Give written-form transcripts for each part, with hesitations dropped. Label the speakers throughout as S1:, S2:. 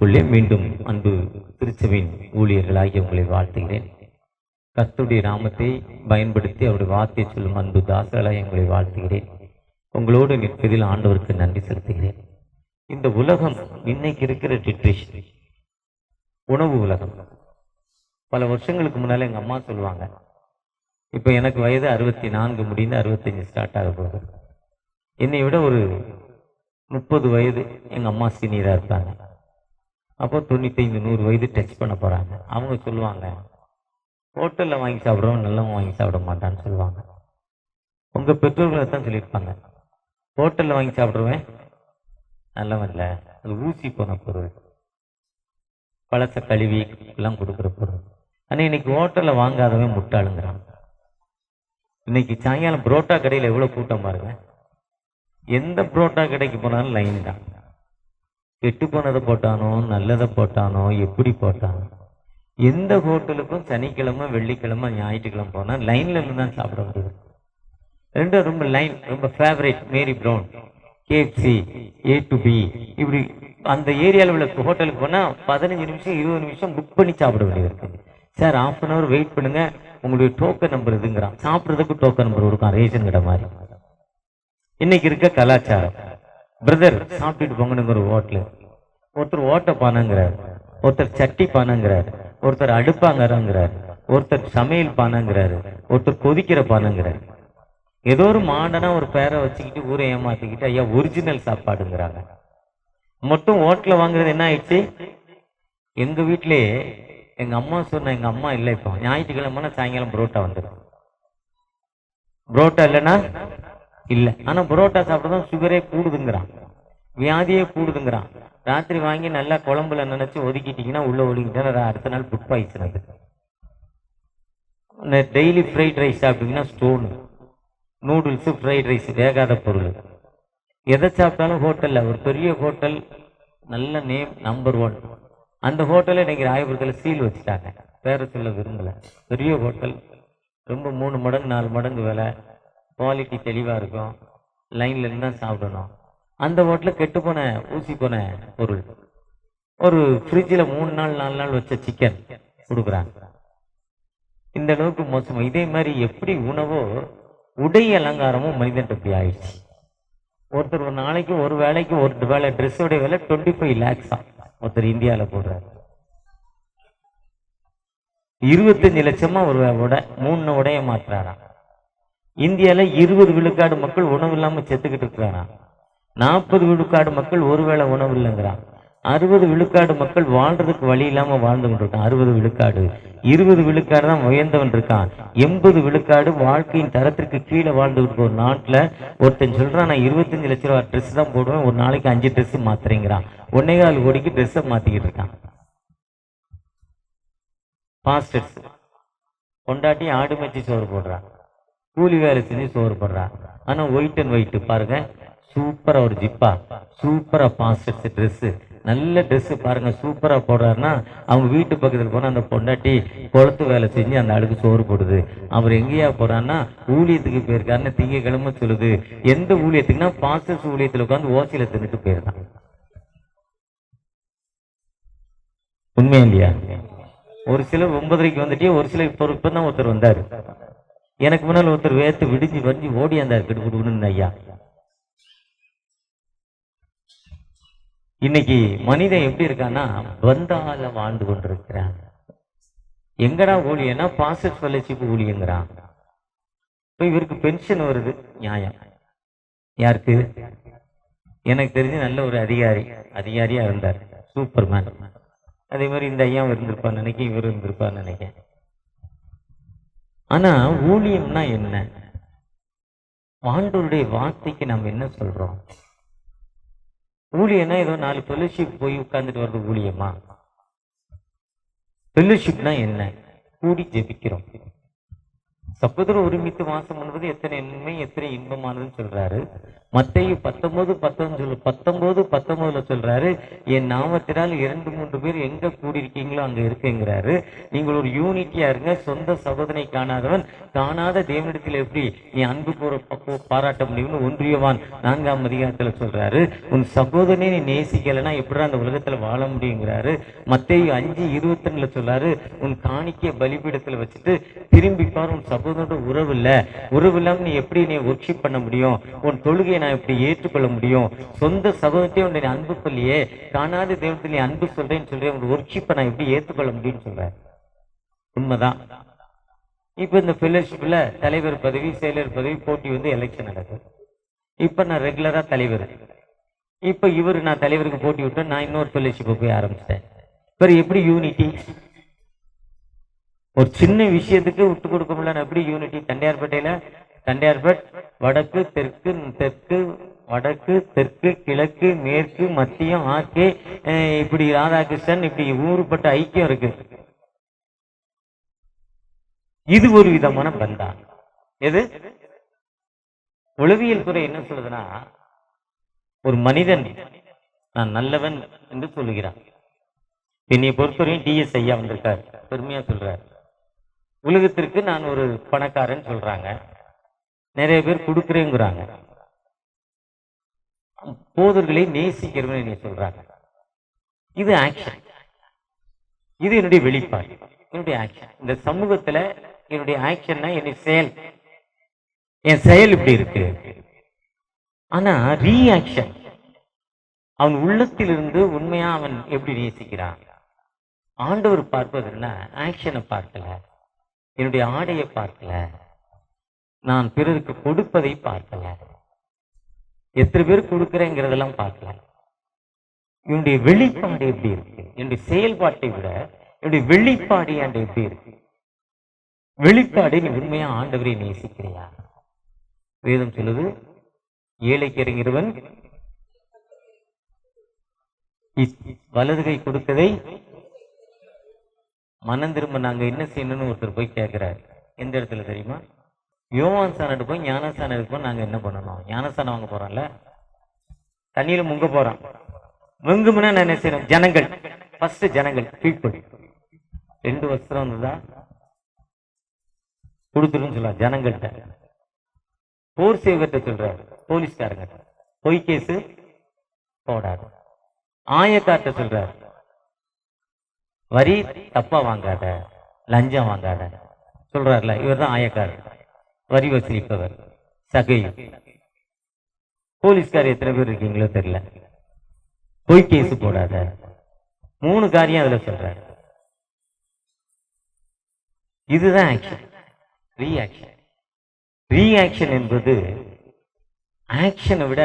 S1: கிறிஸ்துவுக்குள்ளே மீண்டும் அன்பு திருச்சபையின் ஊழியர்களாகி உங்களை வாழ்த்துகிறேன். கர்த்தருடைய நாமத்தை பயன்படுத்தி அவருடைய வார்த்தையை சொல்லும் அன்பு தாசர்களாக உங்களை வாழ்த்துகிறேன். உங்களோடு நிற்பதில் ஆண்டவருக்கு நன்றி செலுத்துகிறேன். இந்த உலகம் இன்னைக்கு இருக்கிற டிட்ரிஷன் உணவு உலகம். பல வருஷங்களுக்கு முன்னால எங்கள் அம்மா சொல்லுவாங்க, இப்போ எனக்கு வயது 64 முடிந்து 65 ஸ்டார்ட் ஆக போகுது. என்னை விட ஒரு 30 வயது எங்கள் அம்மா சீனியராக இருப்பாங்க. அப்போ 95-100 வயது டச் பண்ண போகிறாங்க. அவங்க சொல்லுவாங்க, ஹோட்டலில் வாங்கி சாப்பிட்றவன் நல்லவன் வாங்கி சாப்பிட மாட்டான்னு சொல்லுவாங்க. உங்கள் பெற்றோர்களை தான் சொல்லியிருப்பாங்க, ஹோட்டலில் வாங்கி சாப்பிட்றவன் நல்லவன் இல்லை, அது ஊசி போன பொருள், பழச கழுவி எல்லாம் கொடுக்குற பொருள். ஆனால் இன்னைக்கு ஹோட்டலில் வாங்காதவன் முட்டாளுங்கிறான். இன்னைக்கு சாயங்காலம் புரோட்டா கடையில் எவ்வளோ கூட்டம் பாருங்க. எந்த புரோட்டா கடைக்கு போனாலும் லைன் தான். கெட்டு போனதை போட்டானோ நல்லதை போட்டானோ எப்படி போட்டானோ, எந்த ஹோட்டலுக்கும் சனிக்கிழமை வெள்ளிக்கிழமை ஞாயிற்றுக்கிழமை போனால் லைன்ல இருந்து தான் சாப்பிட முடியுது. ரெண்டும் ரொம்ப லைன், ரொம்ப favourite. Mary Brown, KFC, A to B, இப்படி அந்த ஏரியாவில் உள்ள ஹோட்டலுக்கு போனால் 15 நிமிஷம் 20 நிமிஷம் புக் பண்ணி சாப்பிட வேண்டியது இருக்கு. சார் 1/2 hour வெயிட் பண்ணுங்க, உங்களுடைய டோக்கன் நம்பர் இதுங்கிறான். சாப்பிட்றதுக்கு டோக்கன் நம்பர் கொடுக்கும், ரேஷன் கடை மாதிரி. இன்னைக்கு இருக்க கலாச்சாரம், பிரதர் சாப்பிட்டுட்டு போங்கன்னு ஒரு ஹோட்டலு. ஒருத்தர் ஓட்ட பானைங்கிறார், ஒருத்தர் சட்டி பானைங்கிறார், ஒருத்தர் அடுப்பாங்கிறார், ஒருத்தர் சமையல் பானைங்கிறாரு, ஒருத்தர் கொதிக்கிற பானைங்கிறார். ஏதோ ஒரு மாடனா ஒரு பேரை வச்சுக்கிட்டு ஊரை ஏமாத்திக்கிட்டு ஐயா ஒரிஜினல் சாப்பாடுங்கிறாங்க. மட்டும் ஹோட்டலில் வாங்குறது என்ன ஆயிடுச்சு? எங்க வீட்டிலேயே எங்க அம்மா சொன்ன, எங்க அம்மா இல்லை, இப்போ ஞாயிற்றுக்கிழமை சாயங்காலம் புரோட்டா வந்துடும். புரோட்டா இல்லைன்னா இல்லை. ஆனா புரோட்டா சாப்பிட்டதான் சுகரே கூடுதுங்கிறான், வியாதியே கூடுதுங்கிறான். ராத்திரி வாங்கி நல்லா குழம்புல நினைச்சு ஒதுக்கிட்டீங்கன்னா உள்ள ஒதுக்கிட்டா அடுத்த நாள் ஃபுட் பாய்சன். அது டெய்லி ஃப்ரைட் ரைஸ் சாப்பிட்டீங்கன்னா ஸ்டோனு, நூடுல்ஸு ஃப்ரைட் ரைஸ் வேகாத பொருள். எதை சாப்பிட்டாலும் ஹோட்டல்ல, ஒரு பெரிய ஹோட்டல் நல்ல நேம் நம்பர் 1, அந்த ஹோட்டலில் இன்னைக்கு ராயபுரத்தில் சீல் வச்சுட்டாங்க. பேர சொல்ல விரும்பல. பெரிய ஹோட்டல், ரொம்ப 3 மடங்கு 4 மடங்கு விலை, குவாலிட்டி தெளிவாக இருக்கும், லைன்ல இருந்து தான் சாப்பிடணும். அந்த ஹோட்டலில் கெட்டு போன ஊசி போன பொருள், ஒரு ஃப்ரிட்ஜில் 3 நாள் 4 நாள் வச்ச சிக்கன் கொடுக்குறாங்க. இந்த அளவுக்கு மோசமா. இதே மாதிரி எப்படி உணவோ உடை அலங்காரமும் மனிதன் அப்படி ஆயிடுச்சு. ஒருத்தர் ஒரு நாளைக்கு ஒரு வேலைக்கு ஒரு வேலை ட்ரெஸ்ஸோடைய விலை 25 lakhs ஒருத்தர் இந்தியாவில் போடுறாரு. 25 லட்சமா ஒரு உடை, 3 உடைய மாற்றுறாராம். இந்தியால 20 விழுக்காடு மக்கள் உணவு இல்லாம செத்துக்கிட்டு இருக்கிறாராம். 40 விழுக்காடு மக்கள் ஒருவேளை உணவு இல்லைங்கிறான். 60 விழுக்காடு மக்கள் வாழ்றதுக்கு வழி இல்லாம வாழ்ந்து கொண்டிருக்கான். 60 விழுக்காடு, 20 விழுக்காடு தான் உயர்ந்தவன் இருக்கான். 80 விழுக்காடு வாழ்க்கையின் தரத்திற்கு கீழே வாழ்ந்துகிட்டு ஒரு நாட்டுல ஒருத்தன் சொல்றான், நான் 25 லட்ச ரூபா ட்ரெஸ் தான் போடுவேன், ஒரு நாளைக்கு 5 ட்ரெஸ் மாத்துறேங்கிறான். 1.25 கோடிக்கு ட்ரெஸ்ஸை மாத்திக்கிட்டு இருக்கான். பாஸ்டர்ஸ் கொண்டாட்டி ஆடு மேய்ச்சி சோறு போடுறான், கூலி வேலை செஞ்சு சோறு போடுறான். ஆனா ஒயிட் அண்ட் ஒயிட் பாருங்க, சூப்பரா ஒரு ஜிப்பா, சூப்பரா பாஸ்டர்ஸ் ட்ரெஸ், நல்ல ட்ரெஸ் பாருங்க, சூப்பரா போடுறாருன்னா அவங்க வீட்டு பக்கத்தில் போனா அந்த பொண்டாட்டி குளத்து வேலை செஞ்சு அந்த ஆளுக்கு சோறு போடுது. அவர் எங்கேயா போறான்னா ஊழியத்துக்கு போயிருக்காருன்னு திங்கக்கிழமை சொல்லுது. எந்த ஊழியத்துக்குன்னா பாஸ்டர்ஸ் ஊழியத்துல உட்காந்து ஓசியில தின்னுட்டு போயிருக்கான். உண்மையா இல்லையா? ஒரு சிலர் 9:30 வந்துட்டே, ஒரு சிலர் இப்போ தான் ஒருத்தர் வந்தாரு. எனக்கு முன்னால் ஒருத்தர் வேர்த்து விடிஞ்சு வரைஞ்சி ஓடி வந்தார், கிடுக்கிட்டு ஐயா. இன்னைக்கு மனிதன் எப்படி இருக்கான்னா பந்தால வாழ்ந்து கொண்டிருக்கிறான். எங்கடா ஊழியன்னா பாஸ்டர்ஸ் ஃபெல்லோஷிப் ஊழியங்கிறான். இப்போ இவருக்கு பென்ஷன் வருது, நியாயம். யாருக்கு? எனக்கு தெரிஞ்சு நல்ல ஒரு அதிகாரியா இருந்தார், சூப்பர்மேன். அதே மாதிரி இந்த ஐயா இருந்திருப்பான்னு நினைக்கிறேன், இவர் இருந்திருப்பான்னு நினைக்கிறேன். ஆனா ஊழியம்னா என்ன? ஆண்டவருடைய வார்த்தைக்கு நம்ம என்ன சொல்றோம்? ஊழியம்னா ஏதோ 4 ஃபெல்லோஷிப் போய் உட்கார்ந்துட்டு வர்றது ஊழியமா? ஃபெல்லோஷிப்னா என்ன? கூடி ஜெபிக்கிறோம், சகோதரர் ஒருமித்து வாசம் என்பது எத்தனை நன்மை எத்தனை இன்பமானதுன்னு சொல்றாரு. மத்தேயு 19:19 சொல்றாரு, என் நாமத்தினால் 2-3 பேர் எங்க கூடியிருக்கீங்களோ அங்க இருக்குங்கிறாரு. நீங்கள் ஒரு யூனிட்டியா இருங்க. சொந்த சகோதரனை காணாதவன் காணாத தேவனிடத்தில் எப்படி நீ அன்பு பாராட்ட முடியும்னு 1 யோவான் 4 சொல்றாரு. உன் சகோதரனை நீ நேசிக்கலைன்னா எப்படி அந்த உலகத்துல வாழ முடியுங்கிறாரு. மத்தேயு 5:22 சொல்றாரு, உன் காணிக்கைய பலிபீடத்துல வச்சுட்டு திரும்பி பார், உன் சகோதரனோட உறவு இல்லாம நீ எப்படி நீ ஒர்ஷிப் பண்ண முடியும்? உன் தொழுகையை நான் எப்படி ஏற்றுக்கொள்ள முடியும்? சொந்த சகோதரத்தை உன்னை அன்பு சொல்லியே காணாத தேவனத்தில் நீ அன்பு சொல்றேன்னு சொல்றேன், உங்க ஒர்ஷிப்பை நான் எப்படி ஏற்றுக்கொள்ள முடியும்னு சொல்றேன். உண்மைதான். இப்ப இந்த ஃபெலோஷிப்ல தலைவர் பதவி செயலர் பதவி போட்டி வந்து எலெக்ஷன் நடக்குது. இப்ப நான் ரெகுலரா தலைவர். இப்ப நான் தலைவருக்கு போட்டி விட்டேன், நான் இன்னொரு ஃபெலோஷிப்பை போய் ஆரம்பிச்சிட்டேன். இப்ப எப்படி யூனிட்டி? ஒரு சின்ன விஷயத்துக்கு விட்டு கொடுக்க முடியல. எப்படி யூனிட்டி? தண்டையார்பேட் வடக்கு தெற்கு வடக்கு தெற்கு கிழக்கு மேற்கு மத்தியம் ஆர்கே, இப்படி ராதாகிருஷ்ணன், இப்படி ஊருப்பட்ட ஐக்கியம் இருக்கு. இது ஒரு விதமான பந்தா. எது? உளவியல் துறை என்ன சொல்லுதுன்னா, ஒரு மனிதன் நான் நல்லவன் என்று சொல்லுகிறான். என்னை பொறுத்தவரையும் டிஎஸ் ஐயா வந்திருக்காரு, பெருமையா சொல்றாரு. உலகத்திற்கு நான் ஒரு பணக்காரன் சொல்றாங்க, நிறைய பேர் கொடுக்குறேங்கிறாங்க. போதர்களை நேசிக்கிறவன் சொல்றாங்க. இது ஆக்ஷன், இது என்னுடைய வெளிப்பாடு, என்னுடைய ஆக்ஷன். இந்த சமூகத்துல என்னுடைய ஆக்ஷன்னா என் செயல் இப்படி இருக்கு. ஆனா ரீஆக்ஷன், அவன் உள்ளத்திலிருந்து உண்மையா அவன் எப்படி நேசிக்கிறான். ஆண்டவர் பார்ப்பதுன்னா ஆக்ஷனை பார்க்கல, என்னுடைய ஆடையை பார்க்கல, நான் பிறருக்கு கொடுப்பதை பார்க்கல, எத்தனை பேர் கொடுக்கிறேங்கிறதெல்லாம் பார்க்கல. என்னுடைய வெளிப்பாடு எப்படி இருக்கு? என்னுடைய செயல்பாட்டை விட என்னுடைய வெளிப்பாடு எப்படி இருக்கு? வெளிப்பாடு, நீ உண்மையா ஆண்டவரை நேசிக்கிறியா? வேதம் சொல்லுது, ஏழைக்கு இறங்கிறவன் வலது கை கொடுக்கதை மனம் திரும்ப நாங்க என்ன செய்யணும்னு ஒருத்தர் போய் கேட்கிறாரு. எந்த இடத்துல தெரியுமா? யோவான் சான் எடுப்போம், ஞானஸ்தானம் எடுப்போம். நாங்க என்ன பண்ணணும்? ஞானஸ்தானம் வாங்க போறோம்ல, தண்ணியில முங்க போறோம். முங்கும்னா நான் என்ன செய்யணும்? ஜனங்கள் ஃபர்ஸ்ட், ஜனங்கள் பீப்புள். 2 வஸ்திரம் வந்ததா கொடுத்துருன்னு சொல்லலாம். ஜனங்கள்கிட்ட போர் சேவர்கிட்ட சொல்றாரு, போலீஸ்காரங்க பொய் கேசு போடாது. ஆயக்கார்ட்ட சொல்றாரு, வரி தப்பா வாங்காத, லஞ்சம் வாங்காத சொல்றாருல. இவர் தான் ஆயக்காரர், வரி வசூலிப்பவர். சகை போலீஸ்கார் எத்தனை பேர் இருக்கீங்களோ தெரியல. பொய் கேசு போடாத, 3 காரியம் அதுல சொல்றாரு. இதுதான் ஆக்ஷன். ரீஆக்ஷன். ரீஆக்ஷன் என்பது ஆக்ஷனை விட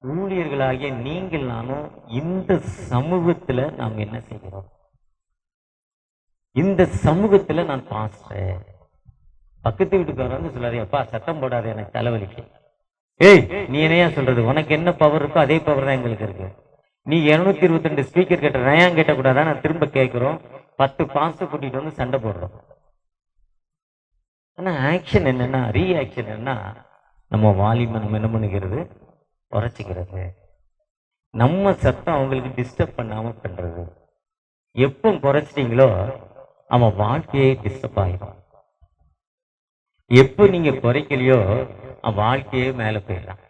S1: ஊழியர்களாகிய நீங்கள் நானும் இந்த சமூகத்துல நாம் என்ன செய்கிறோம்? இந்த சமூகத்துல நான் பாஸ்டர், பக்கத்து வீட்டுக்காரர் வந்து சொல்லாரு, அப்பா சத்தம் போடாத, எனக்கு தலைவலிக்கு. ஏய், நீ என்னையா சொல்றது? உனக்கு என்ன பவர் இருக்கோ அதே பவர் தான் எங்களுக்கு இருக்கு. நீ 222 ஸ்பீக்கர் கேட்ட ரயான் கேட்ட கூடாதான்? நான் திரும்ப கேட்கிறோம். 10 பாஸ்டர் கூட்டிட்டு வந்து சண்டை போடுறோம். ஆனா ஆக்ஷன் என்னன்னா, ரீஆக்ஷன் என்னன்னா, நம்ம வாலிபன் என்ன பண்ணுகிறது? குறைச்சிக்கிறது. நம்ம சத்தம் அவங்களுக்கு டிஸ்டர்ப் பண்ணாம பண்றது. எப்போ குறைச்சிட்டீங்களோ அவன் வாழ்க்கையே டிஸ்டர்ப் ஆயிடும். எப்போ நீங்க குறைக்கலையோ அவன் வாழ்க்கையே மேல போயிடலாம்.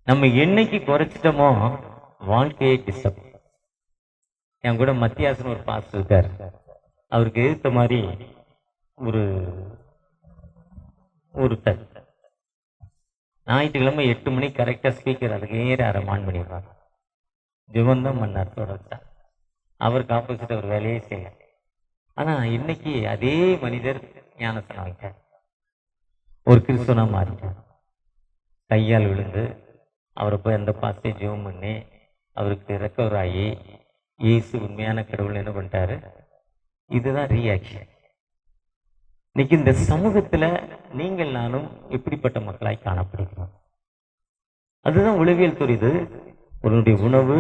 S1: நம்ம என்னைக்கு குறைச்சிட்டோமோ வாழ்க்கையே டிஸ்டர்ப். என் கூட மத்தியாசன் ஒரு பாஸ்டர் இருக்காரு. அவருக்கு எதிர்த்த மாதிரி ஒருத்தர் ஞாயிற்றுக்கிழமை 8 மணிக்கு கரெக்டா ஸ்பீக்கர் அதுக்கு ஏறி அரமான் பண்ணிடுவார். ஜெபந்தான் பண்ணார் தொடர்ச்சா. அவருக்கு ஆப்போசிட் அவர் வேலையே செய்ய. ஆனா இன்னைக்கு அதே மனிதர் ஞானஸ்தானம் வாங்கிட்டார், ஒரு கிறிஸ்துவனா மாறிட்டார். கையால் விழுந்து அவரை போய் அந்த பாஸ்டே ஜெபம் பண்ணி அவருக்கு ரெக்கவர் ஆகி இயேசு உண்மையான கடவுள் என்ன பண்ணிட்டாரு? இதுதான் ரீஆக்ஷன். இன்னைக்கு இந்த சமூகத்துல நீங்கள் நானும் எப்படிப்பட்ட மக்களாய் காணப்படுகிறோம்? அதுதான் உளவியல் துரிது. உன்னுடைய உணவு,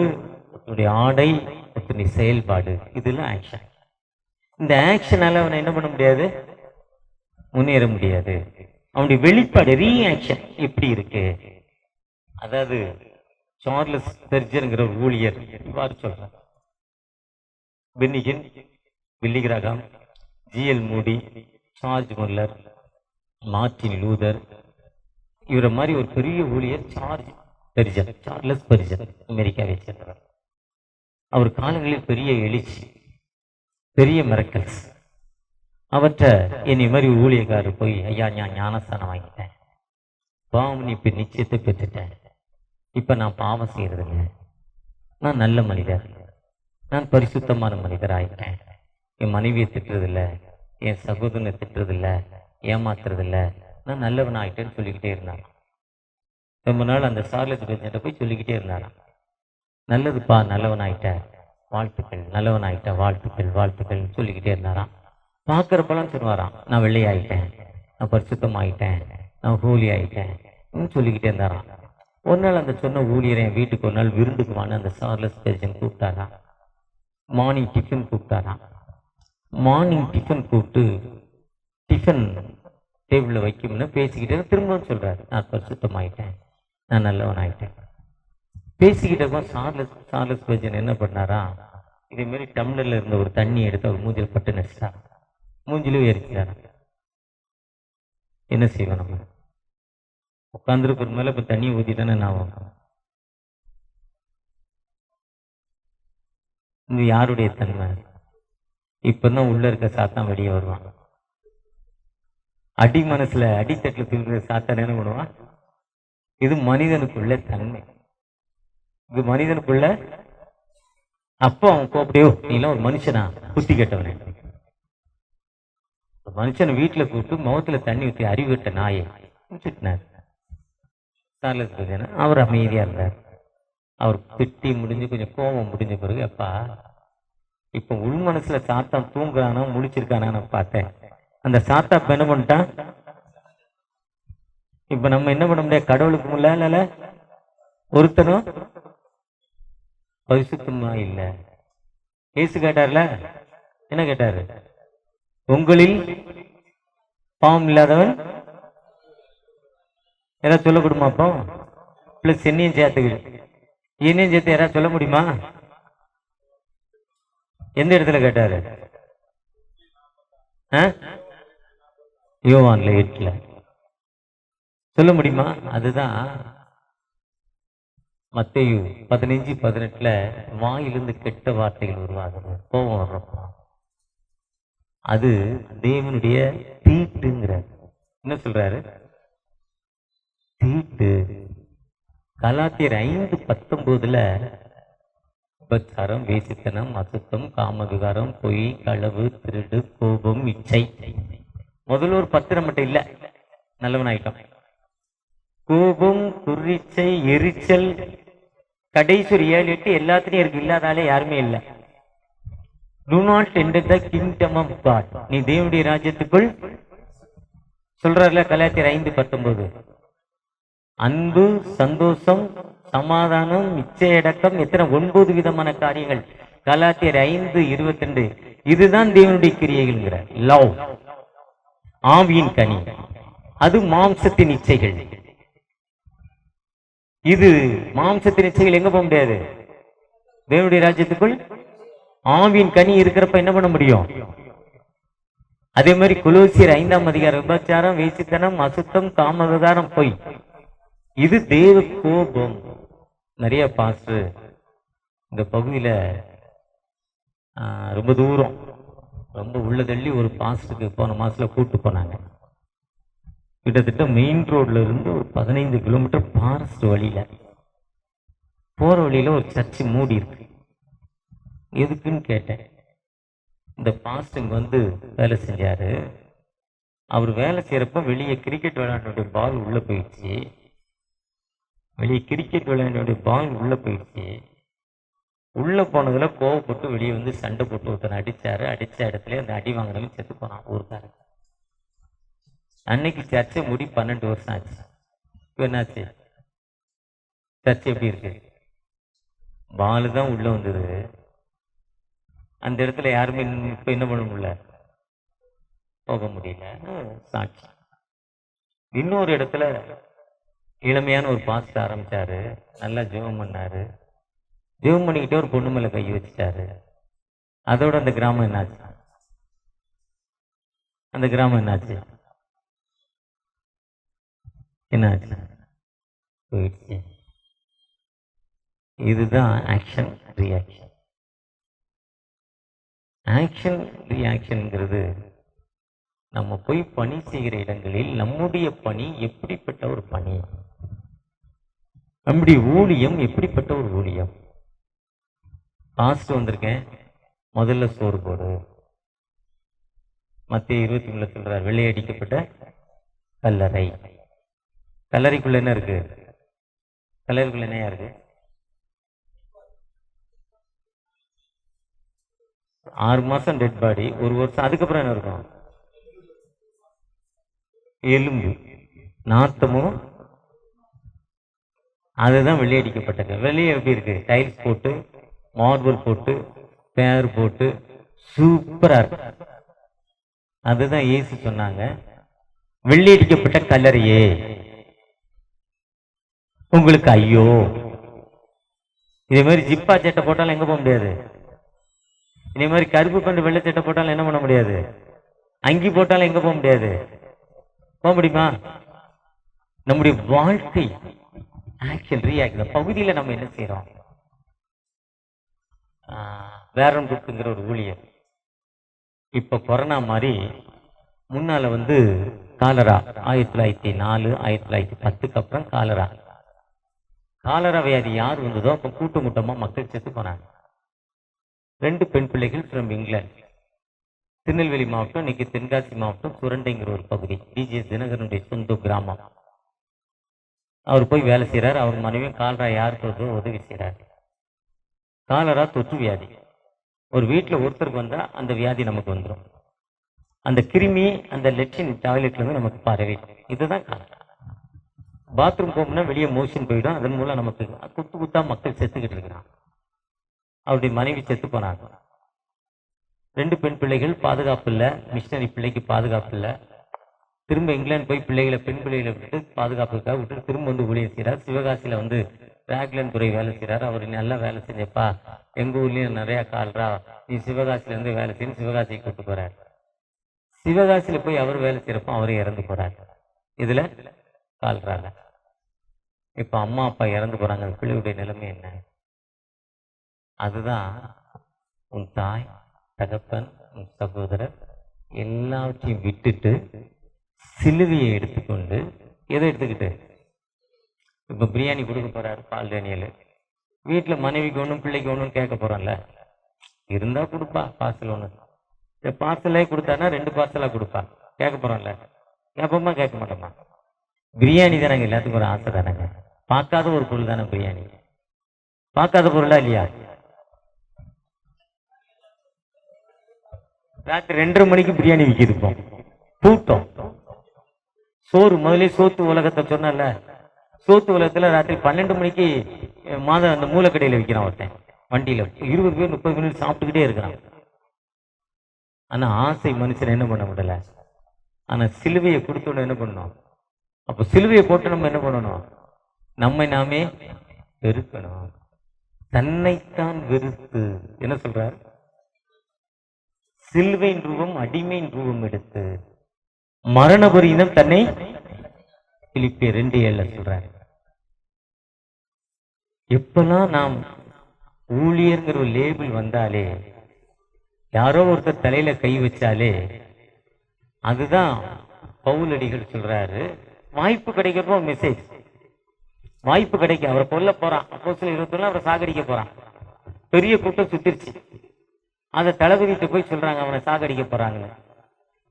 S1: உன்னுடைய ஆடை, உன்னுடைய செயல்பாடு, இதெல்லாம் ஆக்ஷன். இந்த ஆக்ஷனால அவனை என்ன பண்ண முடியாது? முன்னேற முடியாது. அவனுடைய வெளிப்பாடு ரீஆக்ஷன் எப்படி இருக்கு? அதாவது சார்லஸ் ஸ்பெர்ஜன்ங்கிற ஒரு ஊழியர் இவ்வாறு சொல்றார். பென்னிகன், பில்லி கிரகாம், ஜிஎல் மூடி, ஜார்ஜ் முல்லர், மார்ட்டின் லூதர், இவரை மாதிரி ஒரு பெரிய ஊழியர் சார்லஸ் ஸ்பெர்ஜன் அமெரிக்காவை சேர்ந்தவர். அவர் காலங்களில் பெரிய எழுச்சி, பெரிய மிரக்கல்ஸ். அவற்றை என்னை மாதிரி ஊழியக்காரர் போய், ஐயா நான் ஞானஸ்தானம் வாங்கிட்டேன், பாவம் இப்ப நிச்சயத்தை பெற்றுட்டேன், இப்ப நான் பாவம் செய்யறதில்லை, நான் நல்ல மனிதர், நான் பரிசுத்தமான மனிதர் ஆகிட்டேன், என் மனைவியை திட்டுறதில்லை, என் சகோதரனை திட்டுறதில்லை, ஏமாத்துறதில்லை, நான் நல்லவன் ஆகிட்டேன்னு சொல்லிக்கிட்டே இருந்தான். ரொம்ப நாள் அந்த சார்லஸ் ஸ்பெர்ஜன்ட்ட போய் சொல்லிக்கிட்டே இருந்தாராம், நல்லதுப்பா நல்லவன் ஆகிட்ட, வாழ்த்துக்கள், நல்லவன் ஆகிட்ட, வாழ்த்துக்கள் வாழ்த்துக்கள் சொல்லிக்கிட்டே இருந்தாராம். பார்க்குறப்பெல்லாம் சொல்லுவாராம், நான் வெள்ளை ஆகிட்டேன், நான் பரிசுத்தம் ஆகிட்டேன், நான் ஹோலி ஆகிட்டேன் சொல்லிக்கிட்டே இருந்தாராம். ஒரு நாள் அந்த சொன்ன ஊழியரை என் வீட்டுக்கு ஒரு நாள் விருந்துக்குவான்னு அந்த சார்லஸ் ஸ்பெர்ஜன் கூப்பிட்டாராம். மார்னிங் டிஃபன் கூப்பிட்டாராம். மார்னிங் டிஃபன் கூப்பிட்டு டிஃபன் டேபிளில் வைக்கும்னு பேசிக்கிட்டே திரும்பவும் சொல்கிறாரு, நான் பரிசுத்தம் ஆகிட்டேன், நான் நல்லவன் ஆகிட்டேன். பேசிக்கிட்டப்போ சார்லஸ் ஸ்பெர்ஜன் என்ன பண்ணாரா, இதேமாரி டம்ளரில் இருந்த ஒரு தண்ணி எடுத்து அவர் மூஞ்சில் பட்டு நடிச்சிட்டார். மூஞ்சிலும் ஏறிக்கிறார். என்ன செய்வோம், நம்ம உட்காந்துருக்கிற மேலே இப்போ தண்ணியை ஊற்றிட்டானே நான். இது யாருடைய தன்மை? இப்பதான் உள்ள இருக்க சாத்தான் வெளியே வருவான். அடி மனசுல அடித்தட்டில் தூங்குற சாத்தான் என்ன பண்ணுவான்? இது மனிதனுக்குள்ள தன்மை, இது மனிதனுக்குள்ள. அப்போ அவன் கோப்படியோ, நீலாம் ஒரு மனுஷனா, புத்தி கெட்டவனே, மனுஷனை வீட்டுல கூப்பிட்டு முகத்துல தண்ணி ஊற்றி அறிவு கட்ட நாயை திட்டினார். சார்லஸ் ஸ்பெர்ஜன் அவர் அமைதியா இருந்தார். அவர் திட்டி முடிஞ்சு கொஞ்சம் கோபம் முடிஞ்ச பிறகு, அப்பா இப்ப உள் மனசுல சாத்தான் தூங்குறானோ முழிச்சிருக்கானு பார்த்தேன். அந்த சாத்தா இப்ப என்ன பண்ணிட்டான்? இப்ப நம்ம என்ன பண்ண முடியாது, கடவுளுக்கு முன்னால ஒருத்தனும் பரிசுத்தமா இல்ல. இயேசு கேட்டார்ல, என்ன கேட்டாரு? உங்களில் பாவம் இல்லாதவன் ஏதாவது சொல்ல கொடுமா? அப்போ பிளஸ் என்னையும் சேர்த்துக்கிடு, என்னையும் சேர்த்து யாராவது சொல்ல முடியுமா? எந்த இடத்துல கேட்டாரு? யோவான்ல 8 சொல்ல முடியுமா? அதுதான் மத்தேயு 15:18 வாயிலிருந்து கெட்ட வார்த்தைகள் உருவாகுது, கோபம் வர்றப்போ. அது தேவனுடைய தீட்டுங்கிற. என்ன சொல்றாரு? தீட்டு. கலாத்தியர் 5:19 உபச்சாரம், வேசித்தனம், அசுத்தம், காமவிகாரம், பொய், களவு, திருடு, கோபம், இச்சை. முதல்ல ஒரு 10 மட்டும் இல்ல, நல்லவன் ஆயிட்டோம். கோபம், குறிச்சை, எரிச்சல், கடைசி 7-8 எல்லாத்துலயும் இருக்கு, இல்லாதாலே யாருமே இல்லை. Do not enter the kingdom of God. நீ தேவனுடைய ராஜ்யத்துக்குள் சொல்றாருல கலாத்தியர் 5:19. அன்பு, சந்தோஷம், சமாதானம், இச்சையடக்கம், எத்தனை 9 விதமான காரியங்கள். கலாத்தியர் 5:22. இதுதான் தேவனுடைய கிரியைகள்ங்கிற. லவ், ஆவியின் கனி, அது மாம்சத்தின் இச்சைகள். இது மாம்சத்தின் இச்சைகள் எங்க போக முடியாது, தேவனுடைய ராஜ்யத்துக்குள். ஆவியின் கனி இருக்கிறப்ப என்ன பண்ண முடியும்? அதே மாதிரி கொலோசியர் 5:8 விபச்சாரம், வேசித்தனம், அசுத்தம், காமவிகாரம், பொய், இது தேவ கோபம். நிறைய பாஸ்டர் இந்த பகுதியில ரொம்ப தூரம், ரொம்ப உள்ள தள்ளி ஒரு பாஸ்டருக்கு போன மாசத்துல கூட்டு போனாங்க. கிட்டத்தட்ட மெயின் ரோட்ல இருந்து ஒரு 15 கிலோமீட்டர் ஃபாரஸ்ட் வழியில போற வழியில ஒரு சர்ச்சு மூடி இருக்கு. எதுக்குன்னு கேட்டேன். இந்த பாஸ்டர் வந்து வேலை செஞ்சாரு. அவர் வேலை செய்யறப்ப வெளியே கிரிக்கெட் விளையாண்டுடைய பால் உள்ள போயிடுச்சு. உள்ள போனதுல கோவப்பட்டு வெளியே வந்து சண்டை போட்டு ஒருத்தனை அடிச்சாரு. அடிச்ச இடத்துல அந்த அடி வாங்கினவன் செத்து போனான் ஊருக்காரன். அன்னைக்கு சர்ச்சை முடி 12 வருஷம் ஆச்சு. இப்ப என்னாச்சு? சர்ச்சை எப்படி இருக்கு? பாலு தான் உள்ள வந்தது. அந்த இடத்துல யாருமே இப்ப என்ன பண்ண முடியல, போக முடியல சாட்சி. இன்னொரு இடத்துல இளமையான ஒரு பாஸ்ட் ஆரம்பிச்சாரு, நல்லா ஜெபம் பண்ணாரு, ஜெபம் பண்ணிக்கிட்டே ஒரு பொண்ணு மேல கை வச்சுட்டாரு. அதோட அந்த கிராமம் என்னாச்சு? அந்த கிராமம் என்னாச்சு? என்னாச்சு? போயிடுச்சு. இதுதான் ஆக்ஷன் ரியாக்ஷன். ஆக்ஷன் ரியாக்ஷன்ங்கிறது நம்ம போய் பணி செய்கிற இடங்களில் நம்முடைய பணி எப்படிப்பட்ட ஒரு பணி, நம்முடைய ஊழியம் எப்படிப்பட்ட ஒரு ஊழியம். பாஸ்ட் வந்திருக்கேன், முதல்ல சோறு போடு. மத்திய 23 சொல்றார், வெள்ளையடிக்கப்பட்ட கல்லறை. கல்லறைக்குள்ள என்ன இருக்கு? கல்லறைக்குள்ள என்ன இருக்கு? 6 மாசம் டெட் பாடி, 1 வருஷம். அதுக்கப்புறம் என்ன இருக்கும்? எலும்பு, நாத்தமும். அதுதான் வெள்ளையடிக்கப்பட்டது. வெளியே எப்படி இருக்கு? டைல்ஸ் போட்டு, மார்பிள் போட்டு, பேர் போட்டு, சூப்பரா இருக்கு. அதுதான் இயேசு சொன்னாங்க, வெள்ளையடிக்கப்பட்ட கல்லறையே உங்களுக்கு ஐயோ. இதே மாதிரி ஜிப்பா சட்டை போட்டாலும் எங்க போக முடியாது. இதே மாதிரி கருப்பு பண்டு வெள்ளை சட்டை போட்டாலும் என்ன பண்ண முடியாது. அங்கி போட்டாலும் எங்க போக முடியாது. போக முடியுமா? நம்முடைய வாழ்க்கை ஆக்ஷன் ரியாக்ஷன் பகுதியில் நம்ம என்ன செய்யறோம்? வேரம் குத்துங்கிற ஒரு ஊழியர் இப்ப கொரோனா மாதிரி முன்னால காலரா 1904 1910 அப்புறம் காலரா வியாதி யார் வந்ததோ அப்ப கூட்டமா மக்கள் செத்து போனாங்க. 2 பெண் பிள்ளைகள் ஃப்ரம் இங்கிலாந்து, திருநெல்வேலி மாவட்டம், இன்னைக்கு தென்காசி மாவட்டம், சுரண்டைங்கிற ஒரு பகுதி, டிஜிஎஸ் தினகரனுடைய சொந்த கிராமம். அவர் போய் வேலை செய்யறாரு. அவர் மனைவியும் காலரா யார் தொற்று உதவி செய்யறாரு. காலரா தொற்று வியாதி. ஒரு வீட்டில் ஒருத்தருக்கு வந்தா அந்த வியாதி நமக்கு வந்துடும். அந்த கிருமி அந்த லெட்ரின் டாய்லெட்ல இருந்து நமக்கு பரவி. இதுதான் காலரா. பாத்ரூம் போகணும்னா வெளியே மோஷன் போயிடும். அதன் மூலம் நமக்கு குத்தா மக்கள் செத்துக்கிட்டு இருக்கிறான். அவருடைய மனைவி செத்து போனாங்க. 2 பெண் பிள்ளைகள், பாதுகாப்பு இல்லை. மிஷினரி பிள்ளைக்கு பாதுகாப்பு இல்லை. திரும்ப இங்கிலாந்து போய் பெண் பிள்ளைகளை விட்டு பாதுகாப்புக்காக விட்டு திரும்ப ஊழியர் செய்கிறார். சிவகாசியில ராக்லன் துறை வேலை செய்கிறார். அவர் நல்லா வேலை செஞ்சப்பா, எங்க ஊர்லயும் நிறைய கால்ரா, நீ சிவகாசியில வேலை செய்யணும், சிவகாசிக்கு கூட்டு போறார். சிவகாசியில போய் அவர் வேலை செய்யறப்போ அவரே இறந்து போறார். இதுல கால்ரால இப்ப அம்மா அப்பா இறந்து போறாங்க. அந்த பிள்ளையுடைய நிலைமை என்ன? அதுதான் உன் தாய் தகப்பன் உன் சகோதரர் எல்லாவற்றையும் விட்டுட்டு சிலுவையை எடுத்துக்கொண்டு, எதை எடுத்துக்கிட்டு இப்ப பிரியாணி கொடுக்க போறாரு பால் டேனியல். வீட்டுல மனைவிக்கு ஒண்ணும் பிள்ளைக்கு ஒண்ணும் கேட்க போறான்ல, இருந்தா கொடுப்பா பார்சல் ஒண்ணு. பார்சலே கொடுத்தானா 2 பார்சலா கொடுப்பா. கேட்க போறான்ல, கேட்போமா கேட்க மாட்டோமா? பிரியாணி தானங்க எல்லாத்துக்கும் ஒரு ஆசை தானங்க. பார்க்காத ஒரு பொருள் தானே பிரியாணி. பார்க்காத பொருளா இல்லையா? ராத்திரி 2:30 மணிக்கு பிரியாணி விற்கிருப்போம். கூட்டம். சோறு முதலே சோத்து உலகத்தை சொன்னல, சோத்து உலகத்துல ராத்திரி 12 மணிக்கு மாதம் அந்த மூலக்கடையில விற்கிறான் ஒருத்தன். வண்டியில 20 பேர் 30 மினிட் சாப்பிட்டுக்கிட்டே இருக்கிறான். ஆனா ஆசை மனுஷன் என்ன பண்ண முடியல. ஆனா சிலுவையை கொடுத்தோன்னு என்ன பண்ணணும்? அப்ப சிலுவையை போட்டு நம்ம என்ன பண்ணணும்? நம்மை நாமே வெறுக்கணும். தன்னைத்தான் வெறுத்து என்ன சொல்றார்? சிலுவையின் ரூபம் அடிமையின் ரூபம் எடுத்து மரண பரியந்தம் தன்னை, பிலிப்பியர் 2:7 சொல்றாரு. எப்பெல்லாம் நாம் ஊழியர்ங்கிற ஒரு லேபிள் வந்தாலே, யாரோ ஒருத்தர் தலையில கை வச்சாலே, அதுதான் பவுலடிகள் சொல்றாரு, வாய்ப்பு கிடைக்கிறப்போ மெசேஜ், வாய்ப்பு கிடைக்க அவரை கொல்ல போறான். அப்போஸ்தலர் 21 அவரை சாகடிக்க போறான். பெரிய கூட்டம் சுத்திருச்சு. அந்த தளபதிட்டு போய் சொல்றாங்க அவனை சாகடிக்க போறாங்கன்னு.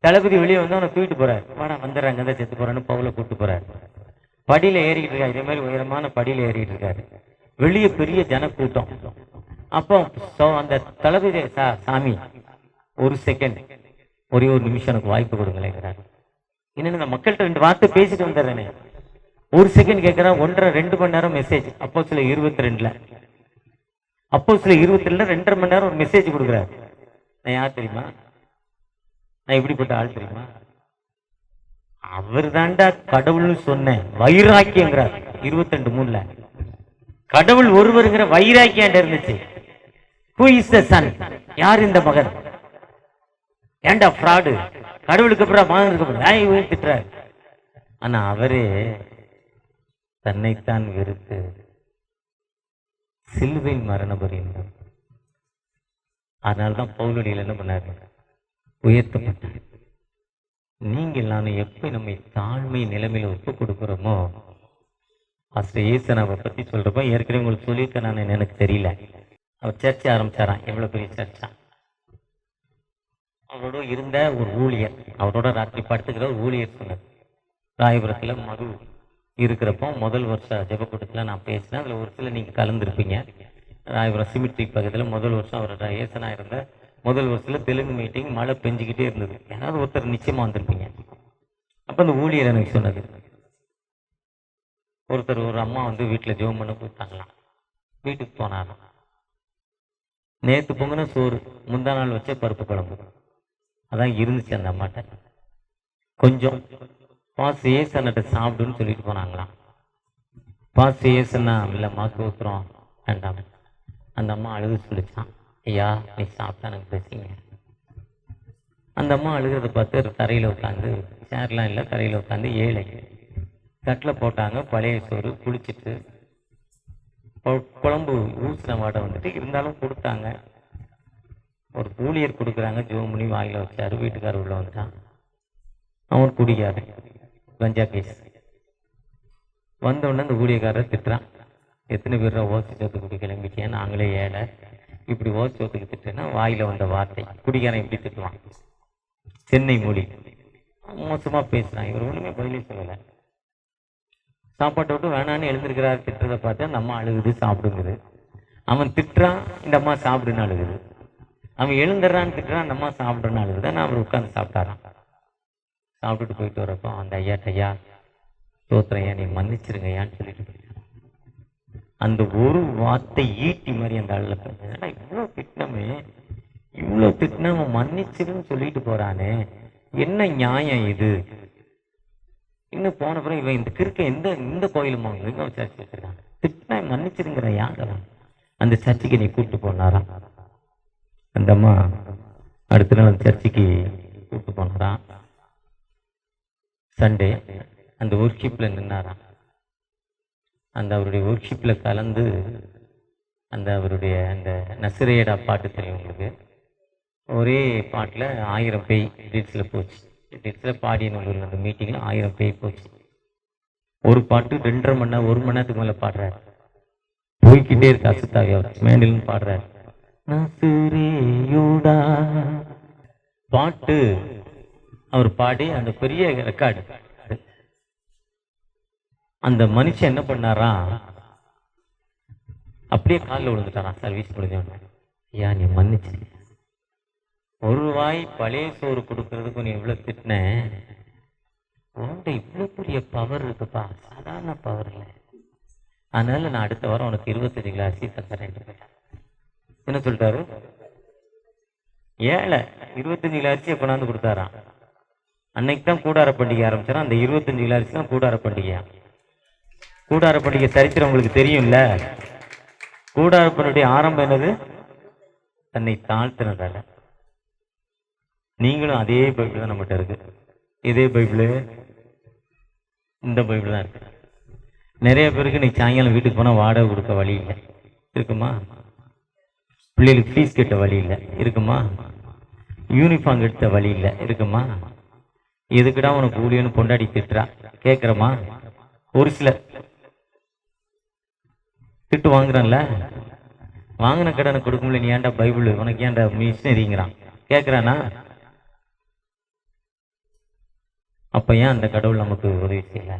S1: தளபதி வெளியே வந்து அவனை தூக்கிட்டு போறாரு. வாடா வந்துடுறாங்க, தான் செத்து போறான்னு பவுல கூட்டு போறாரு. படியில ஏறிக்கிட்டு இருக்காரு. இதே மாதிரி உயரமான படியில ஏறிட்டு இருக்காரு. வெளியே பெரிய ஜனக்கூட்டம். அப்போ அந்த தளபதி, சாமி ஒரு செகண்ட், ஒரே ஒரு நிமிஷம் எனக்கு வாய்ப்பு கொடுங்களேங்கிறாரு. என்னன்னு இந்த மக்கள்கிட்ட 2 வார்த்தை பேசிட்டு வந்துடுறேனே. ஒரு செகண்ட் கேட்கிறேன். 1.5-2 மணி நேரம் மெசேஜ். அப்போஸ்தலர் 22 அப்போஸ்தலர் 22 2.5 மணி நேரம் ஒரு மெசேஜ் கொடுக்குறாரு. நான் யார் தெரியுமா? நான் இப்படிப்பட்ட ஆள் தெரியுமா? அவர் தாண்டா கடவுள்னு சொன்னேன், வைராக்கியங்கிறார் 22:3. கடவுள் ஒருவருங்கிற வைராக்கியம் இருந்துச்சு. Who is the son? யார் இந்த மகன்? ஏண்டா ஃப்ராடு, கடவுளுக்கு அப்புறம் மகன் இருக்க திட்டுறாரு. ஆனா அவரே தன்னைத்தான் வெறுத்து சிலுவையில் மரண பரியந்தம். அதனால்தான் பவுலடியில் என்ன பண்ணாரு? உயர்த்தப்பட்டார். நீங்கள் நானும் எப்ப நம்மை தாழ்மை நிலைமையில ஒப்பு கொடுக்கிறோமோ, இயேசுவை பத்தி சொல்றப்ப ஏற்கனவே உங்களுக்கு சொல்லியிருக்க, நான் எனக்கு தெரியல. அவர் சர்ச்சை ஆரம்பிச்சாராம். எவ்வளவு பெரிய சர்ச்சா! அவரோட இருந்த ஒரு ஊழியர், அவரோட ராத்திரி படுத்துக்கிற ஒரு ஊழியர் சொன்னார். ராயபுரத்துல மது இருக்கிறப்போ முதல் வருஷ ஜெபக்கூட்டத்தில் நான் பேசினேன். அதில் ஒரு சில நீங்கள் கலந்துருப்பீங்க. ராயபுரம் சிமிட்ரி பக்கத்தில் முதல் வருஷம் அவரோட ஏசனா இருந்த முதல் வருஷத்தில் தெலுங்கு மீட்டிங், மழை பெஞ்சிக்கிட்டே இருந்தது. ஏதாவது ஒருத்தர் நிச்சயமாக வந்திருப்பீங்க. அப்போ அந்த ஊழியர் எனக்கு சொன்னது, ஒருத்தர் ஒரு அம்மா வீட்டில் ஜெபம் பண்ண கூப்பிட்டாங்களாம். வீட்டுக்கு போனாராம். நேற்று பொங்கின சோறு, முந்தா நாள் வச்ச பருப்பு குழம்பு அதான் இருந்துச்சு அந்த அம்மாட்ட. கொஞ்சம் பாஸ் ஏசன்கிட்ட சாப்பிடுன்னு சொல்லிட்டு போனாங்களாம். பாஸ் ஏசன்னா இல்லைம்மா தோத்துறோம் வேண்டாம். அந்த அம்மா அழுது சொல்லிச்சான், ஐயா நீ சாப்பிட்டா எனக்கு பேசிங்க. அந்த அம்மா அழுகிறத பார்த்து தரையில் உட்காந்து, சேர்லாம் இல்லை, தரையில் உட்காந்து 7 தட்டில் போட்டாங்க பழைய சோறு. குளிச்சுட்டு குழம்பு ஊசின வாடை இருந்தாலும் கொடுத்தாங்க. ஒரு ஊழியர் கொடுக்குறாங்க, ஜோமணி வாயில வச்சாரு. வீட்டுக்காரர் உள்ள வந்துட்டான். அவன் குடிக்காரு, கஞ்சா கேஸ். வந்தவுடனே அந்த ஊழியக்காரர் திட்டுறான், எத்தனை பேர் ஓசி சோத்துக்கு கிளம்பிட்டேன், நாங்களே 7 இப்படி ஓசி சோத்துக்கு திட்டுனா வாயில வந்த வார்த்தை. குடிக்காரன் இப்படி திட்டுவான், சென்னை மொழி மோசமா பேசுறான். இவர் ஒண்ணுமே பதிலே சொல்லலை. சாப்பாட்டை விட்டு வேணான்னு எழுந்திருக்கிறாரு. திட்டுறதை பார்த்தா அந்த அம்மா அழுகுது, சாப்பிடுங்குது. அவன் திட்டுறான், இந்த அம்மா சாப்பிடுன்னு அழுகுது. அவன் எழுந்துடுறான்னு திட்டுறான், அந்த அம்மா சாப்பிடுன்னு அழுகுது. நான் அவர் உட்காந்து சாப்பிட்டாரான். சாப்பிட்டுட்டு போயிட்டு வரப்போ அந்த ஐயா தோத்துறையா, நீ மன்னிச்சிருங்க ஐயான்னு சொல்லிட்டு போயிட்டான். அந்த ஒரு வார்த்தை ஈட்டி மாதிரி அந்த ஆளுல பேசுறா. இவ்வளோ திட்டினா அவன் மன்னிச்சிருன்னு சொல்லிட்டு போறானே, என்ன நியாயம் இது? இன்னும் போன பிறகு இவன் இந்த கிறுக்க இந்த கோயிலுமா சர்ச்சை வச்சிருக்கான், திட்டினா மன்னிச்சிருங்கிற யாரெல்லாம் அந்த சர்ச்சைக்கு நீ கூப்பிட்டு போனாராம். அந்த அம்மா அடுத்த நாள் அந்த சர்ச்சைக்கு கூப்பிட்டு போனாராம். சண்டே அந்த ஒர்க்ஷிப்ல நின்னாராம். அந்த அவருடைய ஒர்க்ஷிப்ல கலந்து அந்த அவருடைய அந்த நசிரேடா பாட்டு தெரியும் உங்களுக்கு. ஒரே பாட்டில் 1000 பேய் டீட்ஸில் போச்சு. டீட்ஸில் பாடியனூரில் அந்த மீட்டிங்கில் 1000 பேய் போச்சு. ஒரு பாட்டு 2.5 மணி நேரம் 1 மணி நேரத்துக்கு மேலே பாடுறாரு. போய்கிட்டே இருக்கு அசுத்தாவி. அவர் மேண்டில்னு பாடுறாரு, நசிரேயுடா பாட்டு. அவர் பாடி அந்த பெரிய ரெக்கார்டு. அந்த மனுஷன் என்ன பண்ணாரா, அப்படியே காலில் விழுந்துட்டாரான். சர்வீஸ் முடிஞ்சவன, ஐயா நீ மன்னிச்சு, ஒரு வாய் பழைய சோறு கொடுக்கறதுக்கு நீ இவ்வளவு திட்டின, உன்கிட்ட இவ்வளவு பெரிய பவர் இருக்குப்பா, சாதாரண பவர் இல்லை. அதனால நான் அடுத்த வாரம் உனக்கு 25 கிலோ அரிசி தந்துறேன். என்ன சொல்லிட்டாரு? 25 கிலோ அரிசியை கொண்டாந்து கொடுத்தாராம். அன்னைக்கு தான் கூடார பண்டிகை ஆரம்பிச்சாராம். அந்த 25 கிலோ அரிசி தான் கூடார பண்டிகையா. கூடார பண்டிகை சரித்திரம் உங்களுக்கு தெரியும்ல. கூடார பண்டிகை ஆரம்பம் என்னது? தன்னை தாழ்த்தினதால. நீங்களும் அதே பைபிள் தான் நம்மகிட்ட இருக்கு. இதே பைபிள், இந்த பைபிள் தான் இருக்கு. நிறைய பேருக்கு நீ சாயங்காலம் வீட்டுக்கு போனால் வாடகை கொடுக்க வழி இல்லை, இருக்குமா? பிள்ளைகளுக்கு ஃபீஸ் கட்ட வழி இல்லை, இருக்குமா? யூனிஃபார்ம் எடுத்த வழி இல்லை, இருக்குமா? எதுக்குடா உனக்கு ஊழியன்னு பொண்டாடி திட்டுறா, கேட்குறமா? ஒரு சிலர் திட்டு வாங்குறான்ல, வாங்கின கடனை கொடுக்க முடியல, நீ ஏன்டா பைபிள், உனக்கு ஏன்டா மிஷினரிங்கிறான், கேட்குறானா? அப்ப ஏன் அந்த கடவுள் நமக்கு உதவி செய்யல?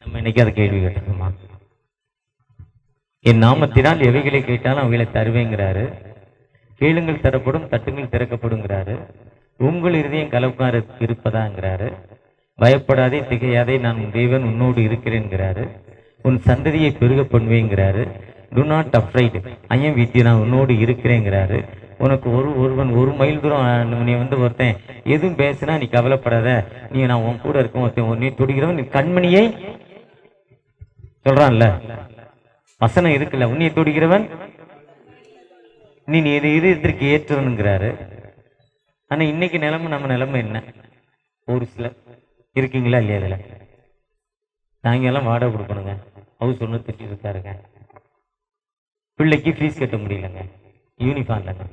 S1: நம்ம இன்னைக்கு அதை கேள்வி கேட்டுக்கோமா? என் நாமத்தினால் எவைகளை கேட்டாலும் அவைகளை தருவேங்கிறாரு. கேளுங்கள் தரப்படும், தட்டுங்கள் திறக்கப்படுங்கிறாரு. உங்கள் இருதயம் கலவுக்கார இருப்பதாங்கிறாரு. பயப்படாதே திகையாதே, நான் தேவன் உன்னோடு இருக்கிறேன்கிறாரு. உன் சந்ததியை பெருக பண்ணுவேங்கிறாரு. Do not afraid, I'm with you, நான் உன்னோடு இருக்கிறேங்கிறாரு. உனக்கு ஒருவன் 1 மைல் தூரம் நீ வந்து ஒருத்தன் எதுவும் பேசுனா நீ கவலைப்படாத, நீ நான் உன் கூட இருக்கும், ஒருத்தன் நீ துடிக்கிறவன் நீ கண்மணியை சொல்றான்ல, வசனம் இருக்குல்ல, உன்னைய துடிக்கிறவன் நீ இதற்கு ஏற்றவனுங்கிறாரு. ஆனா இன்னைக்கு நிலைமை, நம்ம நிலைமை என்ன? ஒரு சிலர் இருக்கீங்களா இல்லையா? இதுல சாயங்காலம் வாடகை கொடுக்கணுங்க, ஹவுஸ் ஒன்று திட்டி இருக்காருங்க, பிள்ளைக்கு ஃபீஸ் கட்ட முடியலங்க, யூனிஃபார்ம் இல்லைங்க,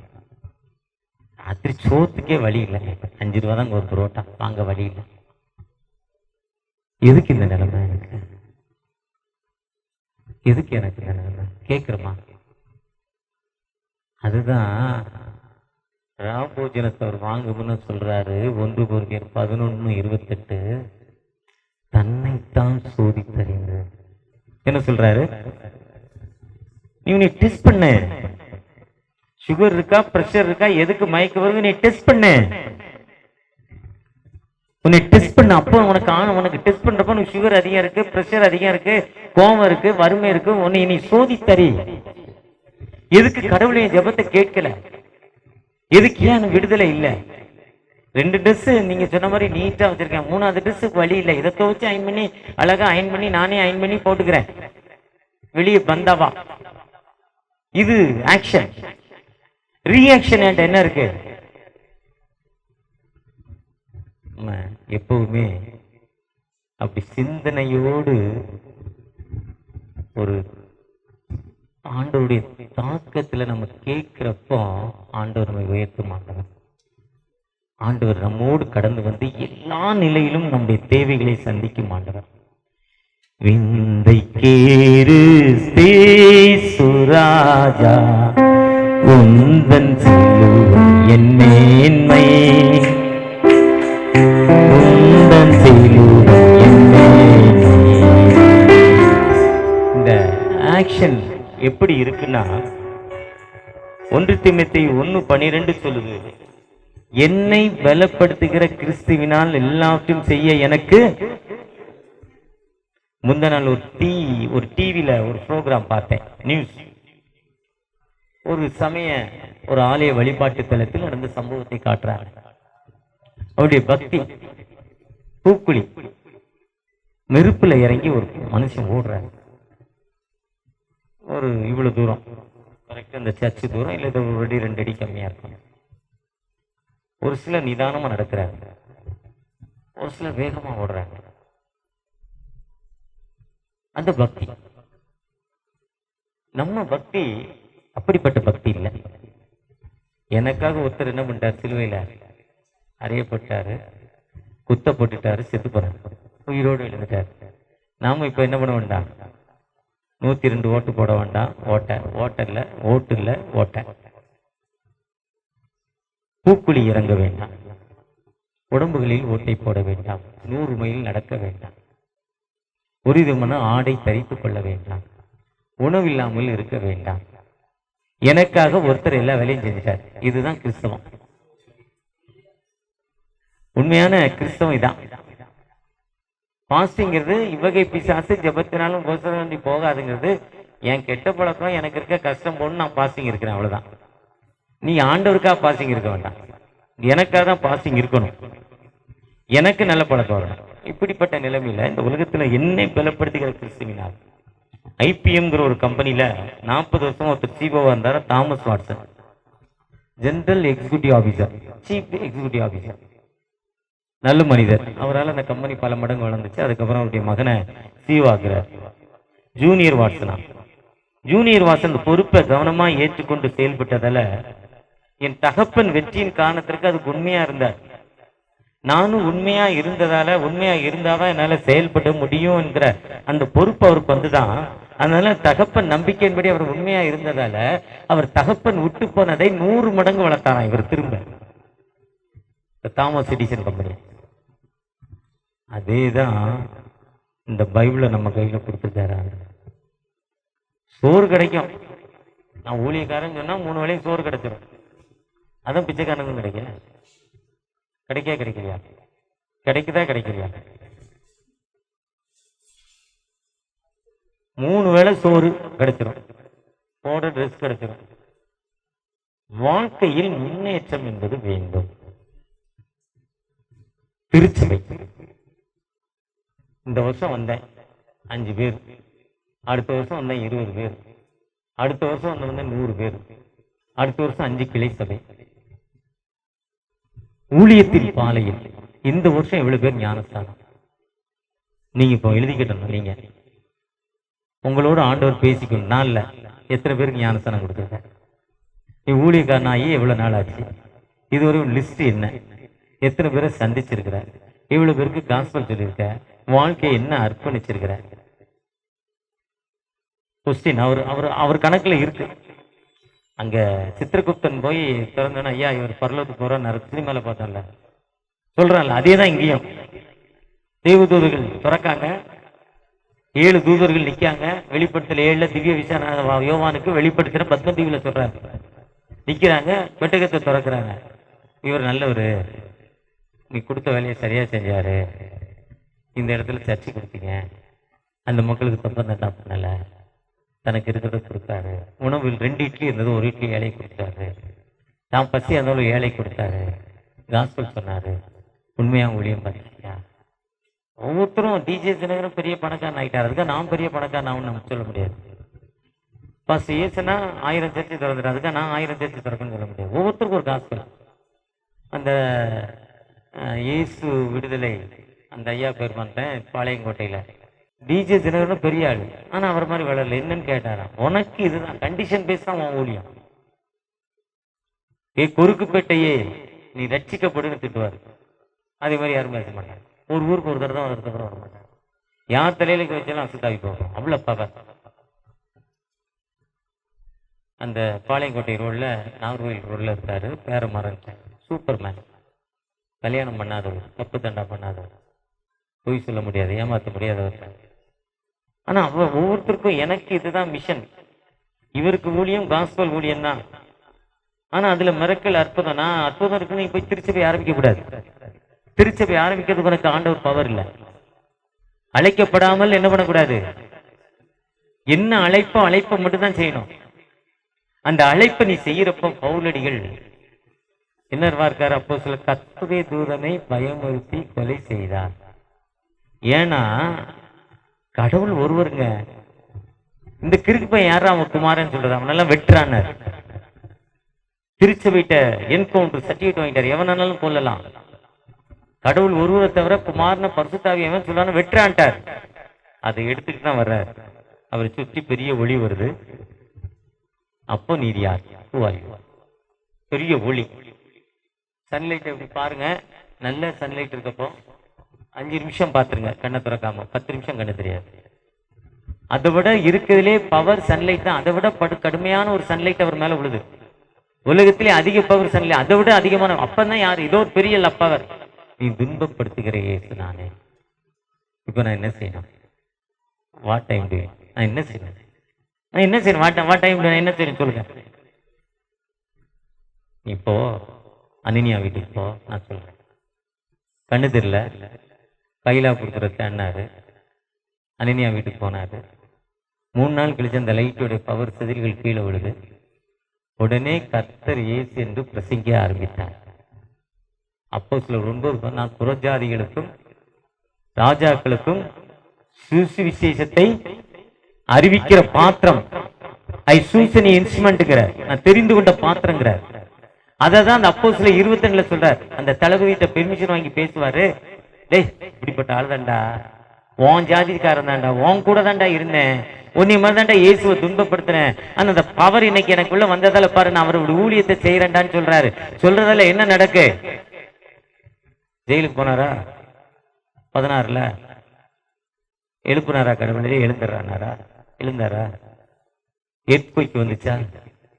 S1: ராத்திரி சோத்துக்கே வழி இல்லைங்க, 5 ரூபா தாங்க ஒரு புரோட்டா வாங்க வழி இல்லை. எதுக்கு இந்த நிலைமை எனக்கு? எதுக்கு எனக்கு இந்த நிலைமை கேட்குறமா? அதுதான் ராபோஜனத்தை அவர் வாங்கும்னு சொல்றாரு. 1 Corinthians 11:28 தன்னைத்தான் சோதித்தறிந்து என்ன சொல்றாரு? நீ டெஸ்ட் பண்ண, சுகர் இருக்கா பிரஷர் இருக்கா எதுக்கு மயக்க வருது நீ டெஸ்ட் பண்ணு, உன்னை டெஸ்ட் பண்ண. அப்போ உனக்கு டெஸ்ட் பண்றப்ப உனக்கு சுகர் அதிகம் இருக்கு, பிரஷர் அதிகம் இருக்கு, கோபம் இருக்கு, வறுமை இருக்கு, உன்னை நீ சோதித்தறி. எதுக்கு கடவுளைய ஜபத்தை கேட்கல? எதுக்கு ஏன் விடுதலை இல்ல? 2 ட்ரெஸ் நீங்க சொன்ன மாதிரி நீட்டா வச்சிருக்கேன், 3வது ட்ரெஸ்ஸுக்கு வழி இல்லை, இதை துவச்சு அயன் பண்ணி அழகா அயன் பண்ணி நானே அயன் பண்ணி போட்டுக்கிறேன், வெளியே பந்தாவா? இது ஆக்ஷன். ரியாக்ஷன் என்ன இருக்கு? எப்பவுமே அப்படி சிந்தனையோடு ஒரு ஆண்டவருடைய தாக்கத்துல நம்ம கேட்கிறப்போ ஆண்டவர் நம்மை உயர்த்த மாட்டாங்க. ஆண்டவர் நம்மோடு கடந்து வந்து எல்லா நிலையிலும் நம்முடைய தேவைகளை சந்திக்கும் ஆண்டவர். விந்தை கேரு சுராஜா உந்தன் சிலுவை என் மேன்மை, உந்தன் சிலுவை என் மேன்மை. இந்த ஆக்ஷன் எப்படி இருக்குன்னா 1 தீமோத்தேயு 1:12 சொல்லுது, என்னை பலப்படுத்துகிற கிறிஸ்துவினால் எல்லாவற்றையும் செய்ய எனக்கு. முந்த நாள் ஒரு டிவியில ஒரு ப்ரோக்ராம் பார்த்தேன், நியூஸ். ஒரு ஒரு ஆலய வழிபாட்டு தலத்தில் நடந்த சம்பவத்தை காட்டுறாங்க. அவருடைய பக்தி பூக்குழி நெருப்புல இறங்கி ஒரு மனுஷன் ஓடுறாரு. ஒரு இவ்வளவு தூரம், கரெக்டா இந்த சர்ச்சு தூரம், இல்லை 1 அடி 2 அடி கம்மியா இருக்கும். ஒரு சிலர் நிதானமா நடக்கிறாங்க, ஒரு சிலர் வேகமா ஓடுறாங்க. அந்த பக்தி, நம்ம பக்தி அப்படிப்பட்ட பக்தி இல்லை. எனக்காக ஒருத்தர் என்ன பண்ணிட்டார், சிலுவையில அறையப்பட்டாரு, குத்த போட்டுட்டாரு, செத்து போறாரு, உயிரோடு எழுந்துட்டாரு. நாம இப்ப என்ன பண்ண வேண்டாம், 102 ஓட்டு போட வேண்டாம், ஓட்டு இல்ல ஓட்ட. பூக்குழி இறங்க வேண்டாம், உடம்புகளில் ஓட்டை போட வேண்டாம், 100 மைல் நடக்க வேண்டாம், ஒரு விதமான ஆடை தரித்துக் கொள்ள வேண்டாம், உணவில்லாமல் இருக்க வேண்டாம். எனக்காக ஒருத்தர் எல்லா வேலையும் செஞ்சிட்டார். இதுதான் கிறிஸ்தவம். உண்மையான கிறிஸ்தவம் இதான். பாஸ்டிங்கிறது இவ்வகை பிசாசு ஜபத்தினாலும் வேண்டி போகாதுங்கிறது என் கெட்ட பழக்கம், எனக்கு இருக்க கஷ்டம் போன்னு நான் பாஸ்டிங் இருக்கிறேன், அவ்வளவுதான். நீ ஆண்டவருக்காக பாஸ்டிங் இருக்க வேண்டாம், எனக்காக தான் பாஸ்டிங் இருக்கணும், எனக்கு நல்ல பழக்கம் வரணும். இப்படிப்பட்ட நிலைமையில இந்த உலகத்துல என்னை பலப்படுத்துகிற கிறிஸ்துவினால் ஐபிஎம்ங்கிற ஒரு கம்பெனில 40 வருஷம் ஒருத்தர் சிஓவா இருந்தார், Thomas Watson, general executive officer, chief executive officer, நல்ல மனிதர். அவரால் அந்த கம்பெனி பல மடங்கு வளர்ந்துச்சு. அதுக்கப்புறம் அவருடைய மகனை சிஓ ஆகிறார். ஜூனியர் வாட்சன் அந்த பொறுப்பை கவனமா ஏற்றுக்கொண்டு செயல்பட்டதால என் தகப்பன் வெற்றியின் காரணத்திற்கு அதுக்கு உண்மையா இருந்தார். நானும் உண்மையா இருந்தாதான் என்னால செயல்பட முடியும் என்கிற அந்த பொறுப்பு அவருக்கு வந்துதான். அதனால தகப்பன் நம்பிக்கையின்படி அவர் உண்மையா இருந்ததால அவர் தகப்பன் விட்டு போனதை 100 மடங்கு வளர்த்தாராம் இவர் திரும்ப. தாமஸ் எடிசன் கம்பெனி அதேதான் இந்த பைபிளை நம்ம கையில கொடுத்துட்டாரு. சோறு கிடைக்கும், நான் ஊழியக்காரன் சொன்னா 3 வேளையும் சோறு கிடைச்சிடும். அதான் பிச்சைக்காரனுக்கும் கிடைக்கலையா? கிடைக்கலையா? 3 வேளை சோறு கிடைச்சிடும். போட ட்ரெஸ் கிடைச்சிடும். வாழ்க்கையில் முன்னேற்றம் என்பது வேண்டும். திருச்சபை இந்த வருஷம் வந்தேன் 5 பேர், அடுத்த வருஷம் வந்தேன் 20 பேர், அடுத்த வருஷம் வந்தேன் 100 பேர், அடுத்த வருஷம் 5 கிளை சபை. ஊழியத்தின் பாலையில் இந்த வருஷம் எவ்வளவு பேர் ஞானஸ்தானம்? நீங்க இப்போ எழுதிக்கிட்டணும். நீங்க உங்களோட ஆண்டவர் பேசிக்கணும். நாள்ல எத்தனை பேருக்கு ஞானஸ்தானம் கொடுத்துருக்க? நீ ஊழியக்காரனாகி எவ்வளவு நாள் ஆச்சு? இதுவரை லிஸ்ட் என்ன? எத்தனை பேரை சந்திச்சிருக்கிற? இவ்வளவு பேருக்கு காஸ்பல் சொல்லியிருக்க? வாழ்க்கையை என்ன அர்ப்பணிச்சிருக்கிற? கொஸ்டின் அவர் கணக்குல இருக்கு. அங்க சித்திரகுப்தன் போய் திறந்தோன்னா, ஐயா இவர் பரலோகத்துக்கு போற சினிமால பார்த்தோம்ல, சொல்றான்ல, அதேதான் இங்கேயும். தேவதூதர்கள் திறக்காங்க, 7 தூதர்கள் நிக்காங்க. வெளிப்படுத்தல 7 திவ்ய விசாரண யோவானுக்கு வெளிப்படுத்துற பத்மதீவுல சொல்றாரு, நிக்கிறாங்க, பெட்டகத்தை திறக்கிறாங்க. இவர் நல்லவரு, நீ கொடுத்த வேலையை சரியா செஞ்சாரு, இந்த இடத்துல சர்ச்சை கொடுத்தீங்க, அந்த மக்களுக்கு தப்பா பண்ணல, தனக்கு இருக்கிறத கொடுத்தாரு. உணவில் 2 இட்லி இருந்தது, 1 இட்லி ஏழை கொடுத்தாரு. தான் பசி இருந்தாலும் ஏழை கொடுத்தாரு. காஸ்பல் சொன்னாரு. உண்மையா ஊழியம் பார்த்தீங்க. ஒவ்வொருத்தரும் டிஜே தினகரன் பெரிய பணக்காரன் ஆகிட்டார். அதுக்காக நான் பெரிய பணக்காரன் ஆகும் நம்ம சொல்ல முடியாது. ஃபர்ஸ்ட் ஏசுனா 1000 சர்ச்சை திறந்துட்டு, அதுக்காக நான் 1000 சர்ச்சை திறக்கணும்னு சொல்ல முடியாது. ஒவ்வொருத்தருக்கும் ஒரு காஸ்பல். அந்த இயேசு விடுதலை அந்த ஐயா பேர் பண்ணிட்டேன், பாளையங்கோட்டையில டிஜே தினகரன் பெரிய ஆளு, ஆனா அவர் மாதிரி வளரல. என்னன்னு கேட்டாராம், உனக்கு இதுதான் கண்டிஷன் பேஸ் தான் உன் ஊழியம். குறுக்குப்பேட்டையே நீ ரட்சிக்கப்படுன்னு திட்டுவார். அதே மாதிரி யாரும் பேச மாட்டாங்க. ஒரு ஊருக்கு ஒரு தடவை அதுக்கப்புறம் வர மாட்டாங்க. யார் தலையில வச்சாலும் அசுத்தாவி போகும். அவ்வளவு பவர். அந்த பாளையங்கோட்டை ரோட்ல நாகர்கோவில் ரோட்ல இருக்காரு பேரமரன், சூப்பர் மேன். கல்யாணம் பண்ணாதவர், தப்பு தண்டா பண்ணாதவர், பொய் சொல்ல முடியாது, ஏமாற்ற முடியாதவர். ஆனா அவர் ஒவ்வொருத்தருக்கும் எனக்கு இதுதான் மிஷன். இவருக்கு ஊழியம் காஸ்பல் ஊழியம் தான். ஆனா அதுல மிரக்கல் அற்புதம். நான் அற்புதம் இருக்குன்னு நீ போய் திருச்சபை ஆரம்பிக்க கூடாது. திருச்சபை ஆரம்பிக்கிறதுக்கு உனக்கு ஆண்டவர் பவர் இல்லை. அழைக்கப்படாமல் என்ன பண்ணக்கூடாது? என்ன அழைப்பை மட்டும் தான் செய்யணும். அந்த அழைப்பை நீ செய்யறப்ப பவுலடிகள் என்ன இருக்காரு? அப்போ சில கர்த்தருடைய தூதனை பயமுறுத்தி கொலை செய்தார். ஏன்னா கடவுள் ஒருவருங்க. இந்த கிறுக்கு பையன் யாரா அவன் குமாரன்னு சொல்றது, அவனெல்லாம் வெட்டுறான். திருச்சபைட்ட என்கவுண்டர் சர்டிபிகேட் வாங்கிட்டார். எவனாலும் கொல்லலாம். கடவுள் ஒருவரை தவிர குமாரன பரிசுத்தாவி எவன் சொல்றான்னு வெட்டுறான்ட்டார். அதை எடுத்துக்கிட்டு தான் வர்றார். அவரை சுற்றி பெரிய ஒளி வருது. அப்போ நீர் யார்? பெரிய ஒளி. சன்லைட் எப்படி பாருங்க, நல்ல சன்லைட் இருக்கப்போ 5 நிமிஷம் பார்த்துருங்க, கண்ணை திறக்காம. 10 நிமிஷம் கண்ணு தெரியாது. அதை விட இருக்கிறதுலே பவர் சன்லைட் தான். அதை விட கடுமையான ஒரு சன்லைட் அவர் மேல விழுது. உலகத்திலே அதிக பவர் சன்லைட், அதை விட அதிகமான. அப்பதான் யாரு? இதோ ஒரு பெரிய லப்பவர். நீ துன்பப்படுத்துகிற இயேசு நானே. இப்ப நான் என்ன செய்யணும்? வாட் டைம் டு நான் என்ன செய்யணும்? நான் என்ன செய்யணும்? வாட் டைம் டு என்ன செய்யணும் சொல்லுங்க. இப்போ அனினியா வீட்டுக்கு போ, நான் சொல்றேன். கண்ணு தெரியல, கையிலா கொடுக்குற தேன்னாரு. அனினியா வீட்டுக்கு போனாரு. 3 நாள் கழிச்சு அந்த லைட்டோடைய பவர் செதில்கள் கீழே விழுது. உடனே கர்த்தர் இயேசு என்று பிரசங்க ஆரம்பித்தார். அப்போ சில ரொம்ப நான் புறஜாதிகளுக்கும் ராஜாக்களுக்கும் சுவிசேஷத்தை அறிவிக்கிற பாத்திரம், ஐ சூஸ் என் இன்ஸ்ட்ருமெண்ட்ங்கிறார். நான் தெரிந்து கொண்ட பாத்திரங்கிறார். அதை தான் அந்த அப்போஸ்தலர் 22 சொல்றார். அந்த தளபதிட்ட பெர்மிஷன் வாங்கி பேசுவாரு. டேய், இப்படிப்பட்ட ஆள் தான்டா, உன் ஜாதிக்காரன் தான்டா, உன் கூட தான்டா இருந்தேன், உன்னை மாதிரி தான்டா இயேசுவை துன்பப்படுத்தினேன். ஆனா அந்த பவர் இன்னைக்கு எனக்குள்ள வந்ததால பாரு, நான் அவரோட ஊழியத்தை செய்யறேன்டான்னு சொல்றாரு. சொல்றதால என்ன நடக்கு? ஜெயிலுக்கு போனாரா? 16ல எழுப்புனாரா? கடவுளே எழுந்துறானாரா? எழுந்தாரா? எர்த்குவேக் வந்துச்சா?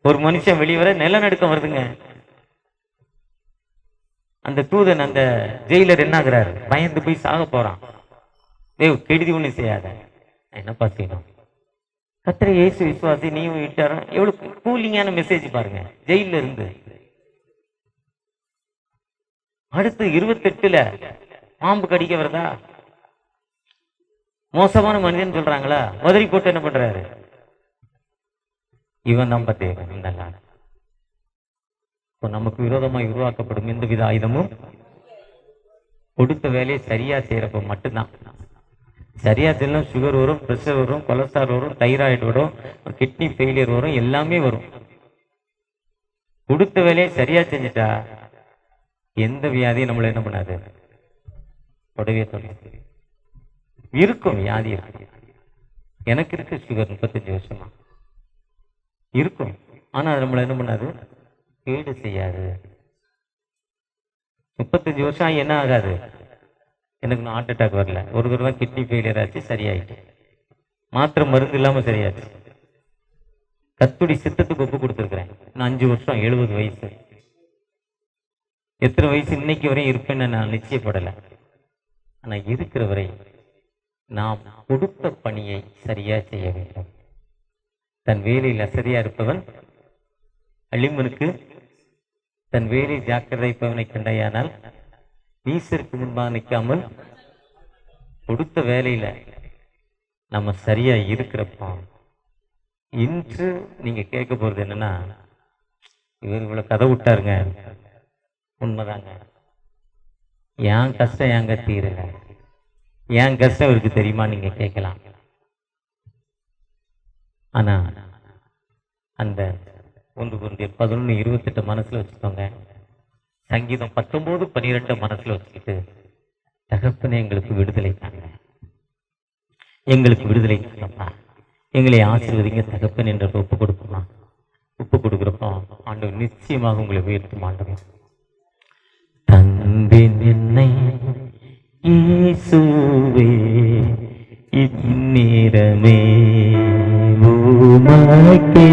S1: ஒரு மனுஷன் வெளிவர நிலநடுக்கம் வருதுங்க. அந்த தூதன், அந்த ஜெயிலர் என்ன ஆகுறாரு? பயந்து போய் சாக போறான். தேவ் கெடுதி ஒண்ணு செய்யாத, என்னப்பா செய்யணும்? கர்த்தர் இயேசு விசுவாசி, நீ விட்டார. எவ்வளவு கூலிங்கான மெசேஜ் பாருங்க. ஜெயில இருந்து அடுத்து 28ல பாம்பு கடிக்க வருதா? மோசமான மனிதன் சொல்றாங்களா? உதறி போட்டு என்ன பண்றாரு? இவன் நம்ம தேவன் நல்லா. இப்போ நமக்கு விரோதமாக உருவாக்கப்படும் எந்த வித ஆயுதமும் கொடுத்த வேலையை சரியா செய்யறப்ப மட்டும்தான். சரியா செய்யலாம் சுகர் வரும், பிரஷர் வரும், கொலஸ்ட்ரால் வரும், தைராய்டு வரும், கிட்னி ஃபெயிலியர் வரும், எல்லாமே வரும். கொடுத்த வேலையை சரியா செஞ்சுட்டா எந்த வியாதியும் நம்மள என்ன பண்ணாது, உடவே தொடாது. இருக்கும் வியாதி இருக்கு. எனக்கு இருக்கு சுகர் 35 வருஷமா இருக்கும். ஆனா அது நம்மள என்ன பண்ணாது, கேடு செய்யாது. 35 வருஷம் என்ன ஆகாது, எனக்கு ஹார்ட் அட்டாக் வரல. ஒரு தடவை கிட்னி ஃபெயிலியர் ஆச்சு, சரியாயிட்டு. மாத்திரை மருந்து இல்லாம சரியாச்சு. கத்துடி சித்தத்துக்கு ஒப்பு கொடுத்துருக்கிறேன். நான் 5 வருஷம் 70 வயசு. எத்தனை வயசு இன்னைக்கு வரையும் இருப்பேன்னு நான் நிச்சயப்படலை. ஆனா இருக்கிற வரை நாம் கொடுத்த பணியை சரியா செய்ய வேண்டும். தன் வேலையில் அசதியா இருப்பவன் அழிமனுக்கு தன் வேலை ஜாக்கிரதைப்பவனை கண்டையானால் நீசருக்கு முன்பாக நிற்காமல் கொடுத்த வேலையில நம்ம சரியா இருக்கிறப்போ, இன்று நீங்க கேட்க போறது என்னன்னா, இவர் இவ்வளவு கதை விட்டாருங்க. உண்மைதாங்க, என் கஷ்டம் எங்க தீரல, என் கஷ்டம் இவருக்கு தெரியுமா நீங்க கேட்கலாம். ஆனா அந்த 1 Corinthians 11:28 மனசுல வச்சுக்கோங்க. சங்கீதம் 19:12 மனசுல வச்சுக்கிட்டு, தகப்பனே எங்களுக்கு விடுதலை தாங்க, எங்களுக்கு விடுதலை தாங்கப்பா, எங்களை ஆசீர்வதிங்க தகப்பன் என்ற ஒப்பு கொடுப்போமா. ஒப்பு கொடுக்குறப்போ ஆண்டவர் நிச்சயமாக உங்களை உயர்த்தும். ஆண்டவர் தந்தேன் என்னை இயேசுவே இந்நேரமே உமக்கே.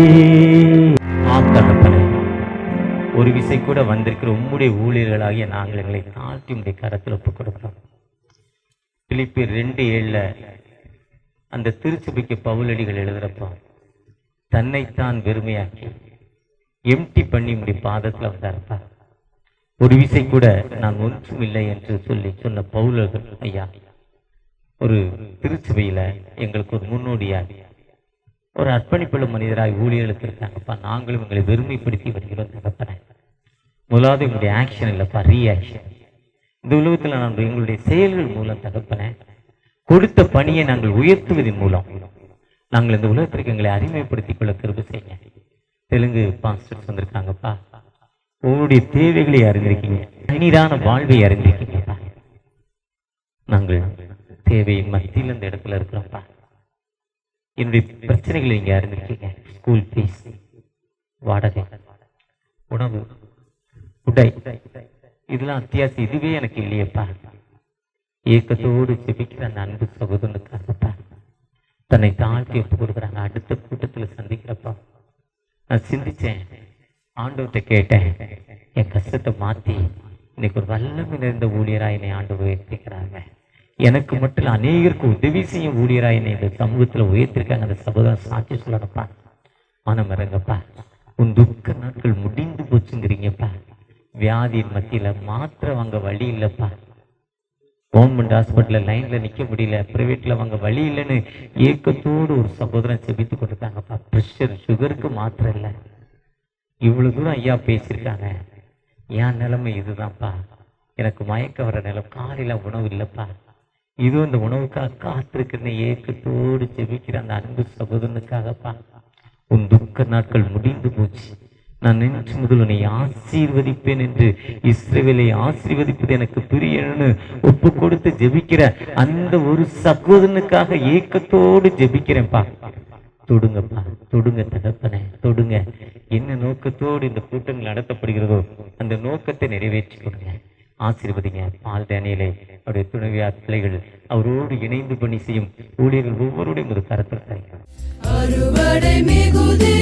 S1: தகப்பனே, ஒரு விசை கூட வந்திருக்கிற உம்முடைய ஊழியர்களாகிய நாங்கள் எங்களை தாழ்த்தி உடைய கரத்தில் ஒப்புக் கொடுக்கிறோம். பிலிப்பியர் 2:7 அந்த திருச்சபைக்கு பவுலடிகள் எழுதுறப்போ, தன்னைத்தான் வெறுமையாக்கி எம்டி பண்ணி உடைய பாதத்தில் வந்தாருப்பா. ஒரு விசை கூட நான் ஒன்றும் இல்லை என்று சொல்லி சொன்ன பவுலர்கள் ஐயா, ஒரு திருச்சபையில எங்களுக்கு ஒரு முன்னோடியாக ஒரு அர்ப்பணிப்புள்ள மனிதராய் ஊழியர்களுக்கு இருக்காங்கப்பா. நாங்களும் எங்களை வெறுமைப்படுத்தி வருகிறோம் தகப்பனே. முதலாவது எங்களுடைய ஆக்ஷன் இல்லப்பா, ரியாக்ஷன். இந்த உலகத்தில் நாங்கள் எங்களுடைய செயல்கள் மூலம் தகப்பனே, கொடுத்த பணியை நாங்கள் உயர்த்துவதன் மூலம் நாங்கள் இந்த உலகத்திற்கு எங்களை அறிமுகப்படுத்திக் கொள்ள கிருபை செய்யுங்க. தெலுங்கு பாஸ்டர்ஸ் வந்திருக்காங்கப்பா. உங்களுடைய தேவைகளை அறிந்திருக்கீங்க, தனிதான வாழ்வை அறிந்திருக்கீங்கப்பா. நாங்கள் தேவையின் மத்தியில் இந்த இடத்துல இருக்கிறோம்ப்பா. என்னுடைய பிரச்சனைகளை நீங்க அறிந்திருக்கீங்க. ஸ்கூல் ஃபீஸ், வாடகை, உணவு, உடை, இதெல்லாம் அத்தியாவசியம். இதுவே எனக்கு இல்லையப்பா. ஏக்கத்தோடு ஜெபிக்கிற அந்த அன்பு சகோதரனுக்காகப்பா தன்னை தாழ்த்தி ஒப்பு கொடுக்குறாங்க. அடுத்த கூட்டத்தில் சந்திக்கிறப்பா நான் சிந்திச்சேன், ஆண்டவர்கிட்ட கேட்டேன், என் கஷ்டத்தை மாற்றி இன்னைக்கு ஒரு வல்லமை நிறைந்த ஊழியராக என்னை ஆண்டவர் உயர்த்திக்கிறாங்க. எனக்கு மட்டும் அநேகருக்கு உதவி செய்யும் ஊழியராக என்னை இந்த சமூகத்தில் உயர்த்திருக்காங்க. அந்த சகோதரன் சாட்சி சொல்லணும்ப்பா. மனம் இறங்கப்பா. உன் துக்க நாட்கள் முடிந்து போச்சுங்கிறீங்கப்பா. வியாதியின் மத்தியில் மாத்திரை வாங்க வழி இல்லைப்பா. கவர்மெண்ட் ஹாஸ்பிட்டலில் லைனில் நிற்க முடியல, ப்ரைவேட்டில் வாங்க வழி இல்லைன்னு ஏக்கத்தோடு ஒரு சகோதரன் செபித்து கொடுத்தாங்கப்பா. ப்ரெஷர், சுகருக்கு மாத்திரை இல்லை. இவ்வளோ தூரம் ஐயா பேசியிருக்காங்க. என் நிலைமை இதுதான்ப்பா. எனக்கு மயக்க வர நிலம், காலையில் உணவு இல்லைப்பா. இதுவும் இந்த உணவுக்காக காத்திருக்கிறேன்னு ஏக்கத்தோடு செபிக்கிற அந்த அன்பு சகோதரனுக்காகப்பா. உன் துக்க நாட்கள் முடிந்து போச்சு, நான் நினைச்சு முதல் உன்னை ஆசீர்வதிப்பேன் என்று இஸ்ரவேலை ஆசீர்வதிப்பது எனக்கு பிரியன்னு ஒப்பு கொடுத்து ஜெபிக்கிற அந்த ஒரு சகோதரனுக்காக ஏக்கத்தோடு ஜெபிக்கிறேன்ப்பா. தொடுங்கப்பா, தொடுங்க தகப்பனே, தொடுங்க. என்ன நோக்கத்தோடு இந்த கூட்டங்கள் நடத்தப்படுகிறதோ அந்த நோக்கத்தை நிறைவேற்றி கொடுங்க. ஆசீர்வதிங்க. பால் டேனியலை, அவருடைய துணைவியார், பிள்ளைகள், அவரோடு இணைந்து பணி செய்யும் ஊழியர்கள் ஒவ்வொருடைய ஒரு கரத்தில்
S2: அறுவடை மிகுதி